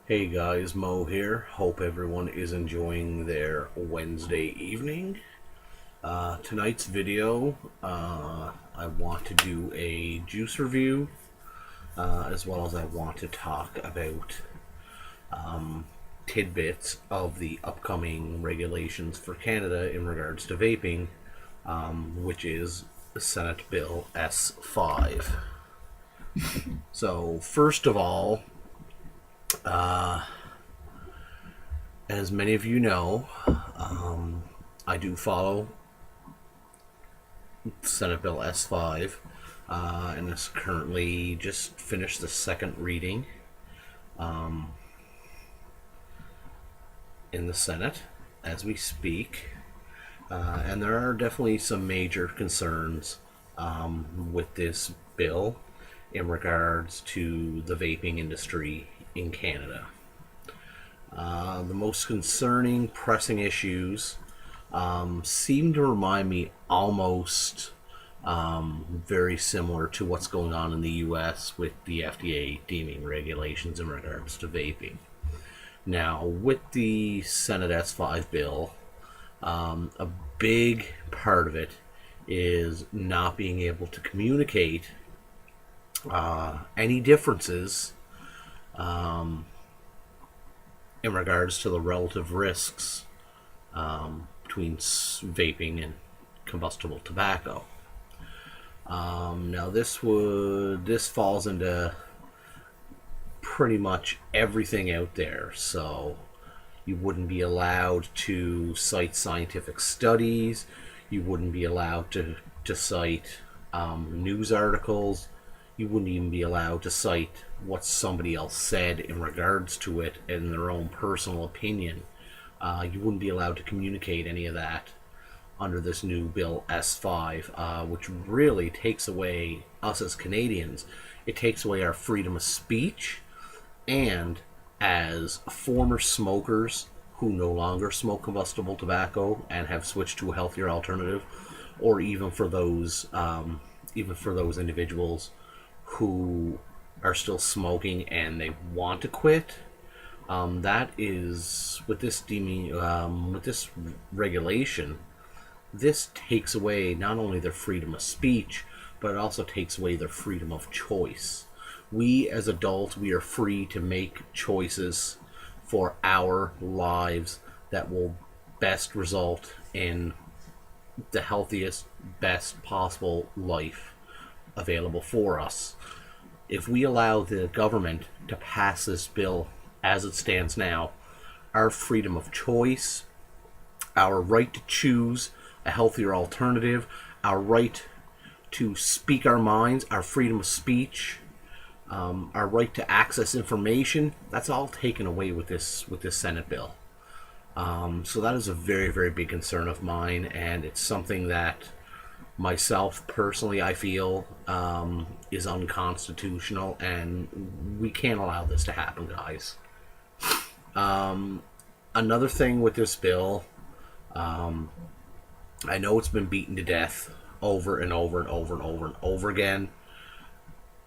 Hey guys, Mo here. Hope everyone is enjoying their Wednesday evening. Tonight's video, I want to do a juice review, as well as I want to talk about tidbits of the upcoming regulations for Canada in regards to vaping, which is Senate Bill S-5. So, first of all, as many of you know, I do follow Senate Bill S-5, and it's currently just finished the second reading in the Senate as we speak. And there are definitely some major concerns with this bill in regards to the vaping industry in Canada. The most concerning, pressing issues seem to remind me almost very similar to what's going on in the US with the FDA deeming regulations in regards to vaping. Now, with the Senate S-5 bill, a big part of it is not being able to communicate any differences in regards to the relative risks between vaping and combustible tobacco. Now this falls into pretty much everything out there. So you wouldn't be allowed to cite scientific studies. You wouldn't be allowed to cite news articles. You wouldn't even be allowed to cite what somebody else said in regards to it in their own personal opinion. You wouldn't be allowed to communicate any of that under this new Bill S-5, which really takes away us as Canadians. It takes away our freedom of speech, and as former smokers who no longer smoke combustible tobacco and have switched to a healthier alternative, or even for those individuals who are still smoking and they want to quit, that is with this regulation. This takes away not only their freedom of speech, but it also takes away their freedom of choice. We as adults, we are free to make choices for our lives that will best result in the healthiest, best possible life available for us. If we allow the government to pass this bill as it stands now, our freedom of choice, our right to choose a healthier alternative, our right to speak our minds, our freedom of speech, our right to access information, that's all taken away with this Senate bill. So that is a very, very big concern of mine, and it's something that myself personally I feel is unconstitutional, and we can't allow this to happen, guys. Another thing with this bill, I know it's been beaten to death over and over and over and over and over again,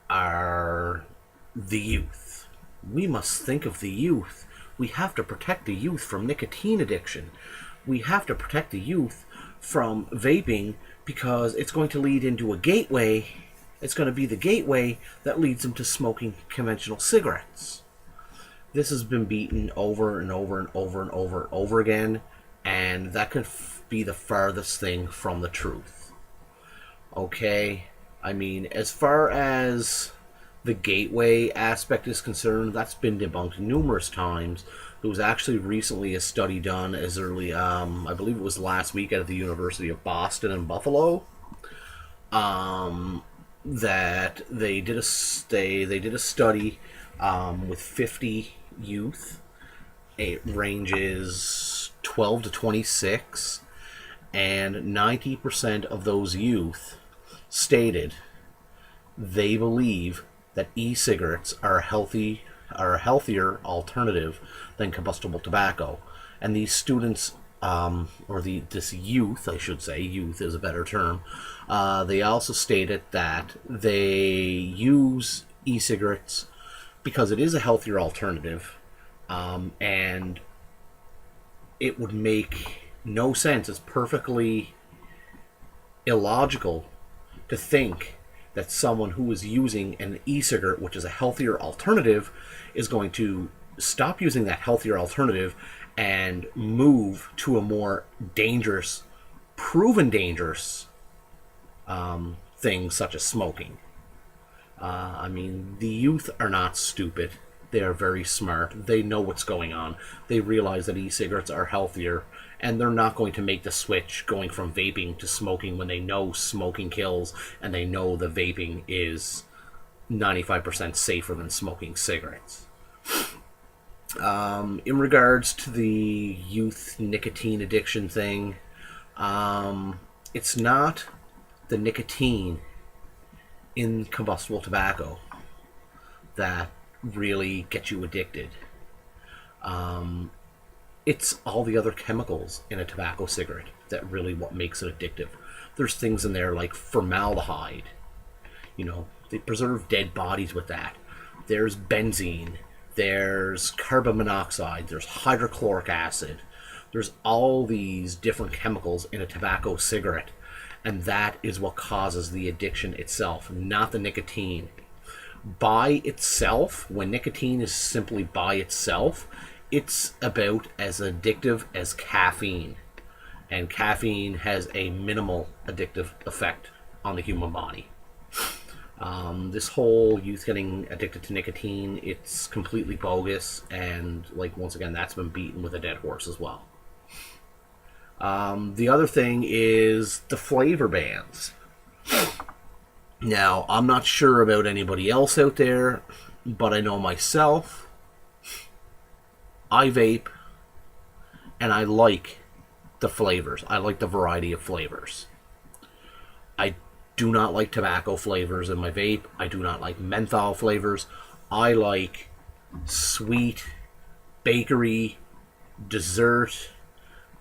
are the youth. We must think of the youth. We have to protect the youth from nicotine addiction. We have to protect the youth from vaping, because it's going to lead into a gateway. It's going to be the gateway that leads them to smoking conventional cigarettes. This has been beaten over and over and over and over and over again, and that could be the farthest thing from the truth. Okay? I mean, as far as the gateway aspect is concerned, that's been debunked numerous times. There was actually recently a study done as early, I believe it was last week, at the University of Boston and Buffalo, that they did a study with 50 youth. It ranges 12 to 26, and 90% of those youth stated they believe that e-cigarettes are a healthier alternative than combustible tobacco. And these students, this youth, I should say, youth is a better term, they also stated that they use e-cigarettes because it is a healthier alternative. And it would make no sense. It's perfectly illogical to think that someone who is using an e-cigarette, which is a healthier alternative, is going to stop using that healthier alternative and move to a more dangerous, proven dangerous thing such as smoking. I mean, the youth are not stupid. They are very smart. They know what's going on. They realize that e-cigarettes are healthier, and they're not going to make the switch going from vaping to smoking when they know smoking kills and they know the vaping is 95% safer than smoking cigarettes. In regards to the youth nicotine addiction thing, it's not the nicotine in combustible tobacco that really gets you addicted. It's all the other chemicals in a tobacco cigarette that really what makes it addictive. There's things in there like formaldehyde. You know, they preserve dead bodies with that. There's benzene. There's carbon monoxide. There's hydrochloric acid. There's all these different chemicals in a tobacco cigarette. And that is what causes the addiction itself, not the nicotine. By itself, when nicotine is simply by itself, it's about as addictive as caffeine. And caffeine has a minimal addictive effect on the human body. This whole youth getting addicted to nicotine, it's completely bogus. And like once again, that's been beaten with a dead horse as well. The other thing is the flavor bans. Now, I'm not sure about anybody else out there, but I know myself. I vape, and I like the flavors. I like the variety of flavors. I do not like tobacco flavors in my vape. I do not like menthol flavors. I like sweet, bakery, dessert,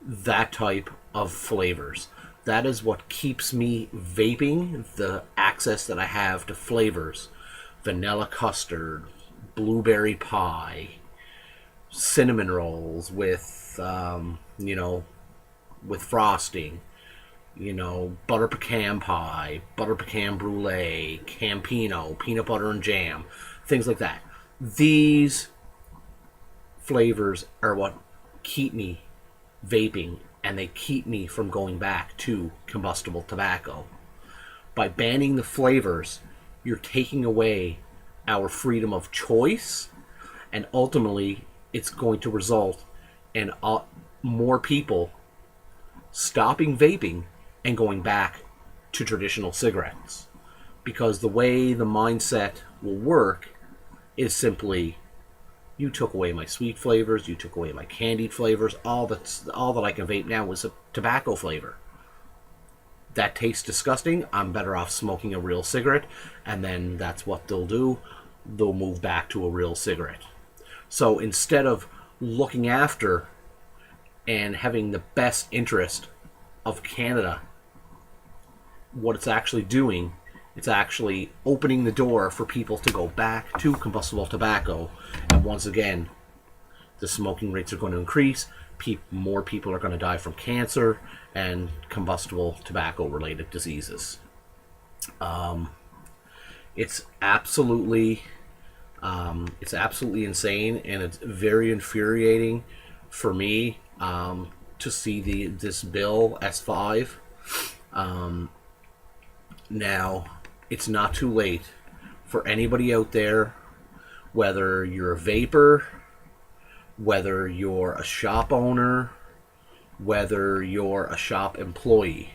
that type of flavors. That is what keeps me vaping, the access that I have to flavors. Vanilla custard, blueberry pie, cinnamon rolls with, with frosting, butter pecan pie, butter pecan brulee, Campino, peanut butter and jam, things like that. These flavors are what keep me vaping, and they keep me from going back to combustible tobacco. By banning the flavors, you're taking away our freedom of choice, and ultimately it's going to result in more people stopping vaping and going back to traditional cigarettes. Because the way the mindset will work is simply, you took away my sweet flavors, you took away my candied flavors, all that I can vape now is a tobacco flavor. That tastes disgusting, I'm better off smoking a real cigarette, and then that's what they'll do. They'll move back to a real cigarette. So instead of looking after and having the best interest of Canada, what it's actually doing, it's actually opening the door for people to go back to combustible tobacco. And once again, the smoking rates are going to increase. More people are going to die from cancer and combustible tobacco-related diseases. It's absolutely insane, and it's very infuriating for me to see this bill S-5. Now, it's not too late for anybody out there, whether you're a vapor, whether you're a shop owner, whether you're a shop employee.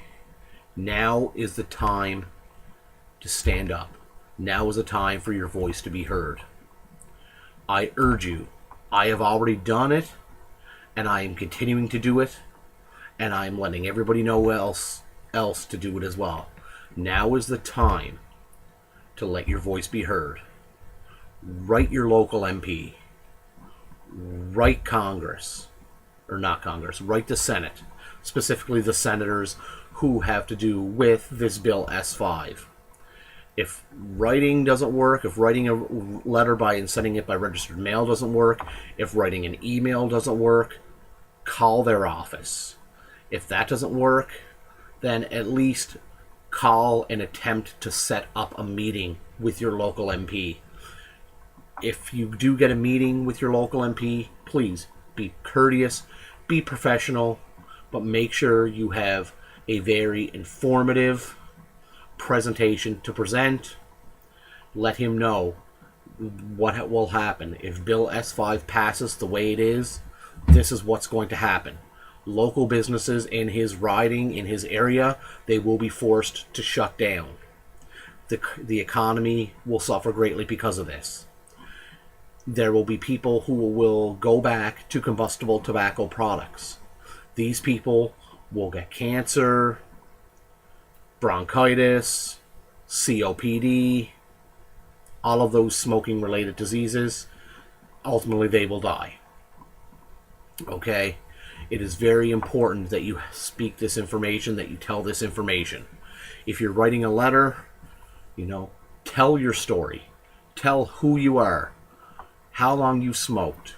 Now is the time to stand up. Now is the time for your voice to be heard. I urge you. I have already done it, and I am continuing to do it, and I'm letting everybody know else to do it as well. Now is the time to let your voice be heard. Write your local MP. Write Congress. Or not Congress. Write the Senate. Specifically the senators who have to do with this bill S-5. If writing doesn't work, if writing a letter by and sending it by registered mail doesn't work, if writing an email doesn't work, call their office. If that doesn't work, then at least call and attempt to set up a meeting with your local MP. If you do get a meeting with your local MP, please be courteous, be professional, but make sure you have a very informative presentation to present. Let him know what will happen. If Bill S-5 passes the way it is, this is what's going to happen. Local businesses in his riding, in his area, they will be forced to shut down. The economy will suffer greatly because of this. There will be people who will go back to combustible tobacco products. These people will get cancer, bronchitis, COPD, all of those smoking-related diseases. Ultimately, they will die. Okay? It is very important that you speak this information, that you tell this information. If you're writing a letter, tell your story. Tell who you are, how long you smoked,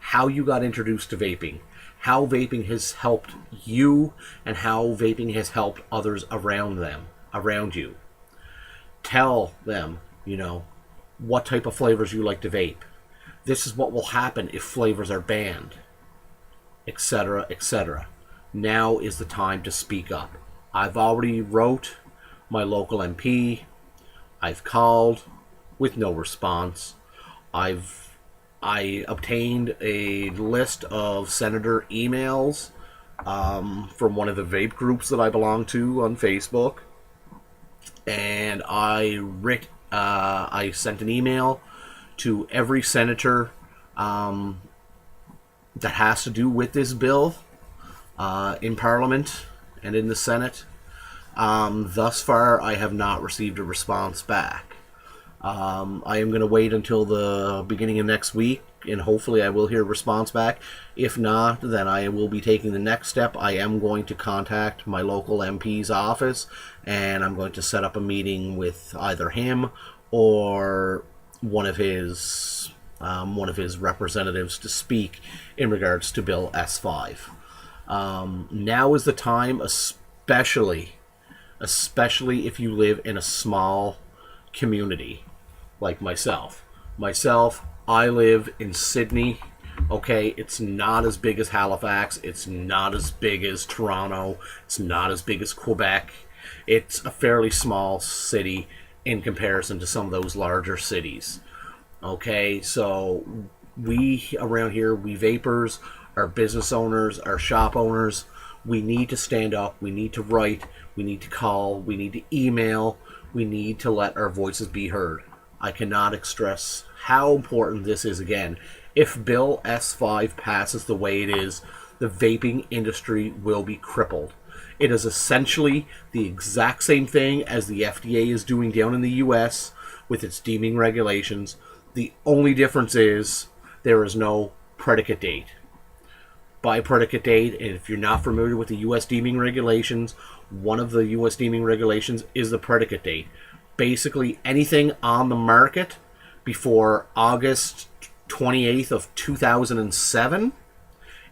how you got introduced to vaping, how vaping has helped you, and how vaping has helped others around you. Tell them, what type of flavors you like to vape. This is what will happen if flavors are banned, etc., etc. Now is the time to speak up. I've already wrote my local MP. I've called with no response. I obtained a list of senator emails from one of the vape groups that I belong to on Facebook, and I sent an email to every senator that has to do with this bill in Parliament and in the Senate. Thus far, I have not received a response back. I am going to wait until the beginning of next week, and hopefully I will hear a response back. If not, then I will be taking the next step. I am going to contact my local MP's office, and I'm going to set up a meeting with either him or one of his representatives to speak in regards to Bill S-5. Now is the time, especially if you live in a small community like myself. I live in Sydney. Okay, it's not as big as Halifax. It's not as big as Toronto. It's not as big as Quebec. It's a fairly small city in comparison to some of those larger cities. Okay, so we around here, we vapors, our business owners, our shop owners, we need to stand up, we need to write, we need to call, we need to email, we need to let our voices be heard. I cannot stress how important this is again. If Bill S-5 passes the way it is, the vaping industry will be crippled. It is essentially the exact same thing as the FDA is doing down in the US with its deeming regulations. The only difference is there is no predicate date. By predicate date, and if you're not familiar with the US deeming regulations, one of the US deeming regulations is the predicate date. Basically, anything on the market before August 28th of 2007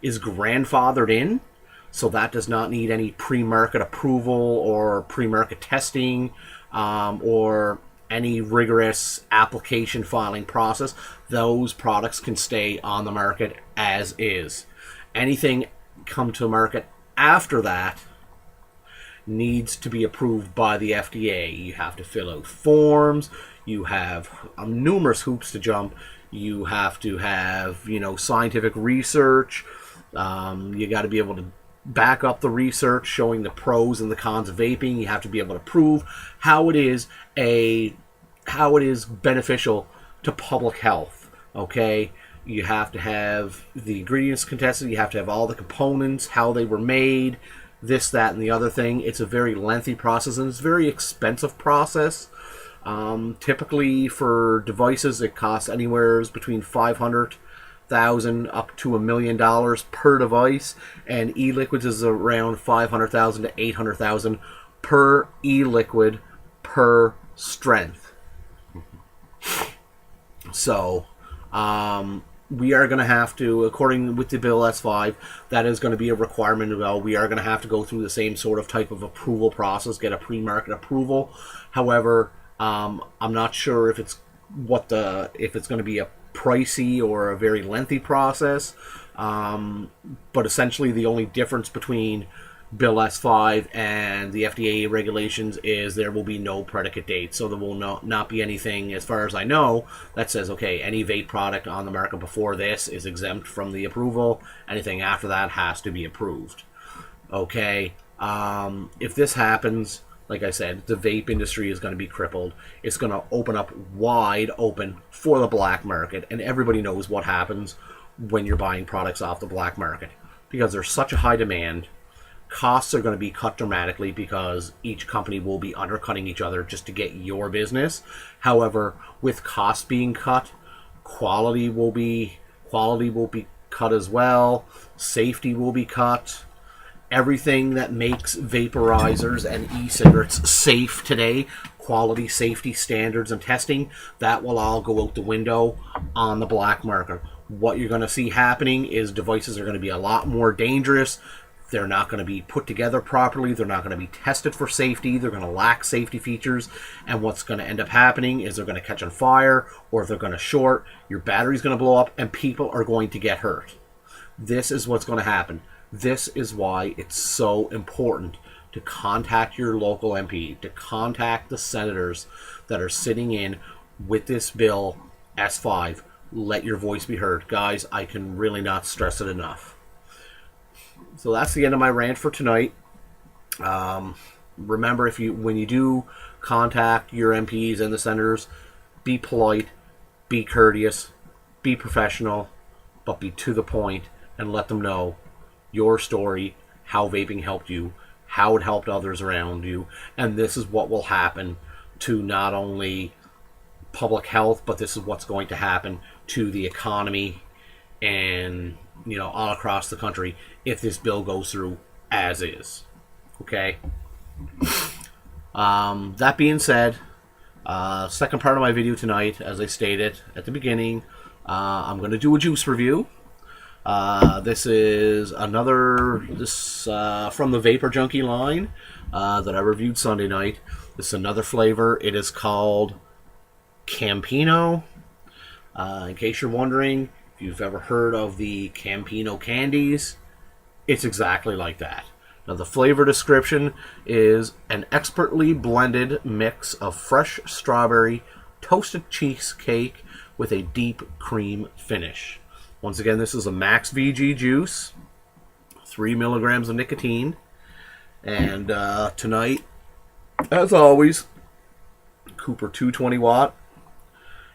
is grandfathered in, so that does not need any pre-market approval or pre-market testing or any rigorous application filing process. Those products can stay on the market as is. Anything come to market after that needs to be approved by the FDA. You have to fill out forms. You have numerous hoops to jump. You have to have, scientific research. You got to be able to back up the research showing the pros and the cons of vaping. You have to be able to prove how it is beneficial to public health. Okay, you have to have the ingredients contested. You have to have all the components, how they were made, this, that, and the other thing. It's a very lengthy process, and it's a very expensive process. Typically for devices, it costs anywhere between $500,000 up to $1 million per device, and e-liquids is around $500,000 to $800,000 per e-liquid per strength. So, we are going to have to, according with the bill S-5, that is going to be a requirement as well. We are going to have to go through the same sort of type of approval process, get a pre-market approval. However, I'm not sure if it's going to be a pricey or a very lengthy process. But essentially, the only difference between Bill S-5 and the FDA regulations is there will be no predicate date. So there will not be anything, as far as I know, that says, okay, any vape product on the market before this is exempt from the approval. Anything after that has to be approved. Okay, if this happens, like I said, the vape industry is going to be crippled. It's going to open up wide open for the black market. And everybody knows what happens when you're buying products off the black market. Because there's such a high demand, costs are going to be cut dramatically because each company will be undercutting each other just to get your business. However, with costs being cut, quality will be cut as well. Safety will be cut. Everything that makes vaporizers and e-cigarettes safe today, quality, safety standards, and testing, that will all go out the window on the black market. What you're going to see happening is devices are going to be a lot more dangerous. They're not going to be put together properly. They're not going to be tested for safety. They're going to lack safety features. And what's going to end up happening is they're going to catch on fire, or if they're going to short, your battery's going to blow up, and people are going to get hurt. This is what's going to happen. This is why it's so important to contact your local MP, to contact the senators that are sitting in with this bill, S-5. Let your voice be heard. Guys, I can really not stress it enough. So that's the end of my rant for tonight. Remember, when you do contact your MPs and the senators, be polite, be courteous, be professional, but be to the point, and let them know your story, how vaping helped you, how it helped others around you, and this is what will happen to not only public health, but this is what's going to happen to the economy and, all across the country if this bill goes through as is. Okay? That being said, second part of my video tonight, as I stated at the beginning, I'm going to do a juice review. This is from the Vapor Junkie line that I reviewed Sunday night. This is another flavor. It is called Campino. In case you're wondering, if you've ever heard of the Campino candies, it's exactly like that. Now, the flavor description is an expertly blended mix of fresh strawberry, toasted cheesecake with a deep cream finish. Once again, this is a Max VG juice, 3 milligrams of nicotine. And tonight, as always, Cooper 220 watt.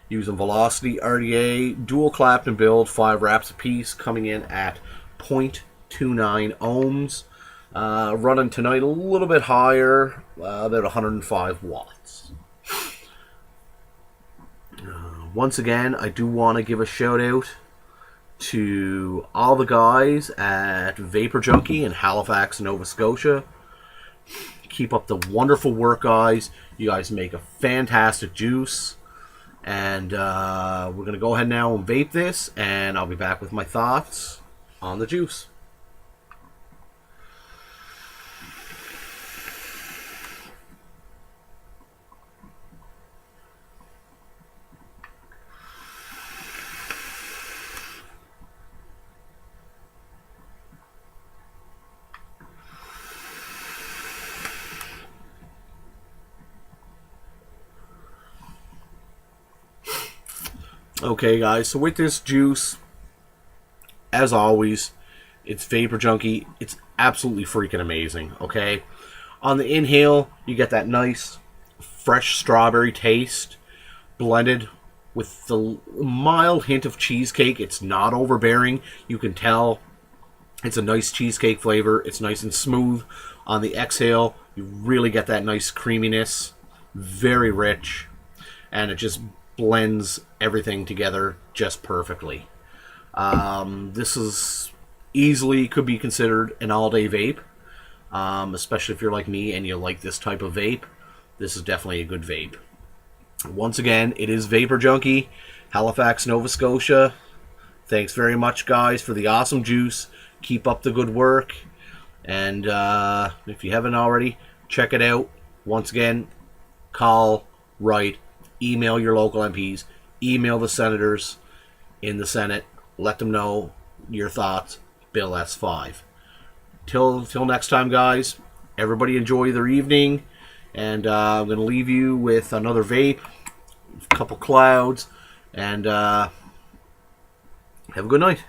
Using Velocity RDA, dual Clapton build, 5 wraps apiece, coming in at 0.29 ohms. Running tonight a little bit higher, about 105 watts. Once again, I do want to give a shout out to all the guys at Vapor Junkie in Halifax, Nova Scotia. Keep up the wonderful work, guys. You guys make a fantastic juice. And we're going to go ahead now and vape this, and I'll be back with my thoughts on the juice. Okay, guys, so with this juice, as always, it's Vapor Junkie. It's absolutely freaking amazing, okay? On the inhale, you get that nice, fresh strawberry taste, blended with the mild hint of cheesecake. It's not overbearing. You can tell it's a nice cheesecake flavor. It's nice and smooth. On the exhale, you really get that nice creaminess, very rich, and it just blends everything together just perfectly. This is easily could be considered an all-day vape, especially if you're like me and you like this type of vape. This is definitely a good vape. Once again, it is Vapor Junkie, Halifax, Nova Scotia. Thanks very much, guys, for the awesome juice. Keep up the good work. And if you haven't already, check it out. Once again, call, write, email your local MPs, email the senators in the Senate. Let them know your thoughts. Bill S-5. Till next time, guys. Everybody enjoy their evening. And I'm going to leave you with another vape, a couple clouds, and have a good night.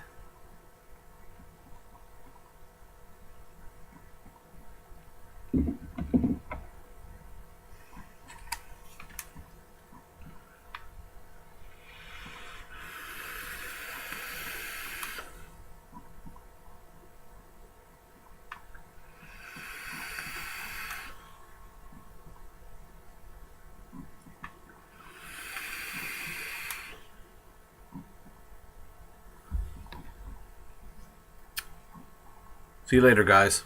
See you later, guys.